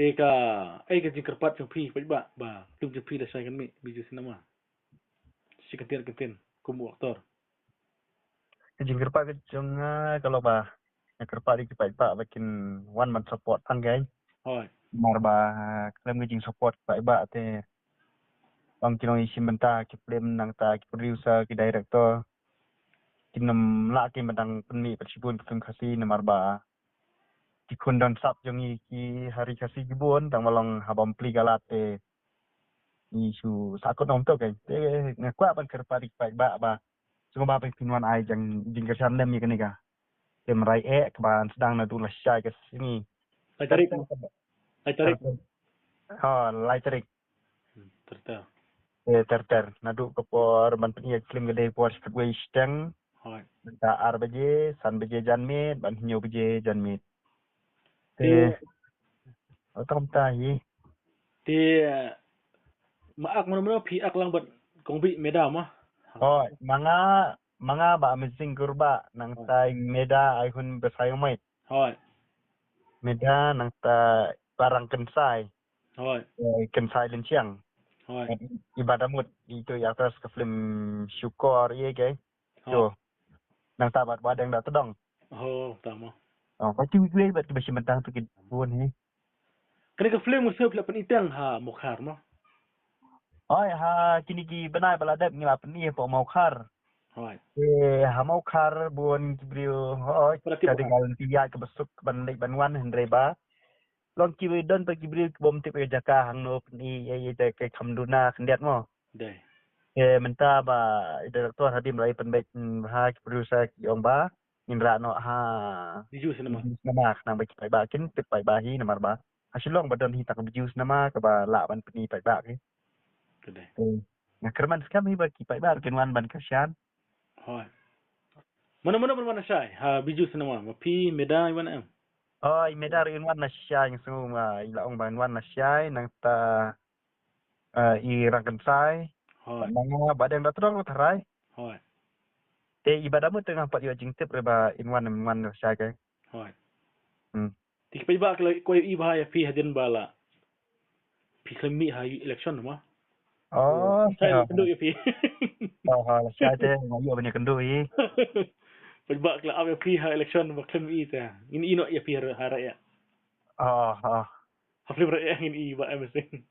Teka, ay ka jingkerpat yung pi, ba, tum yung pi da siya kan mi, biju sinama. Si kantin, kumu aktor. Jingkir kecung kalau bah kerpa di kipai pak bikin one man support kan guys. Hoy, Marba klaim ngejing support pak ba te bang kinong isi menta ki film nang ta ki producer ki director kinam la ki medang peni persibun film kasi na marba ki kundan sap jong ki hari kasi gibun tang malong habam pli galate isu sakut nom to guys te ngakwa ban kerpa di kipai ba Cuma ba pinwan ai jang jingkir lem ni kanika. Tem rai keban sedang na dulu syai ke sini. ay tarik, ay tarik. Ha, lai tarik Terta. ter nadu ke por ban penia klim gede por skwe steng. Hoy. Ta ar beje san beje janmit ban hinyo beje janmit. Ti, Otom ta hi. ti, maak mana pi ak lang bat kong bi meda mah. Oh, mga ba amazing kurba nang tai meda ai hun besayong mai. Hoy, Meda nang ta barang kensai. hoy, Kensai lenciang. hoy, Ibadah mood itu ya atas ke film syukur iya guys hoy. tu nang tabat badang dah tedong Oh, tama. pasti gue buat besi mentang tu kibun ni Kani ka film mo siya pila itang ha mukhar mo. ha kini ki benai baladap ni apa ni po mau khar Hoy. ha mau khar buon kibriu Berarti kadi bukan. gal tiya ke besuk ban lek banwan hendreba long kibriu don pa kibriu bom tip ke jaka hang no ni ye ke kamduna kendiat mo Dai. menta ba direktur hadim rai penbaik ha kibriu sa yong ba indra no ha Biju sinama. nama nang bagi pai ba kin tip pai ba hi namar ba hasilong badon hi tak bijus nama ka ba la ban peni pai ba ki Kedai. na kerman skam hi bagi pai ba kin wan ban kasyan Hoy. Mana siya? Ha biju sinama. Mapi meda iwan em. i medar in wan na syai su ma ilaong ban wan na syai nang ta i rangkan sai Hoy. nang badang datrong tarai Hoy. te ibadamu tengah pat yo jing tip ba in wan na syai ke Hoy. hmm Tik pa iba ko i bahaya pi hadin bala. Pi klemi ha election ma. oh Saya kendo ya pi. syai te yo banyak kendu hi Pagba kla ave pi ha election ma klemi ta. Ini ino ya pi hara ya. oh Hafli ra ya ini iba em sing.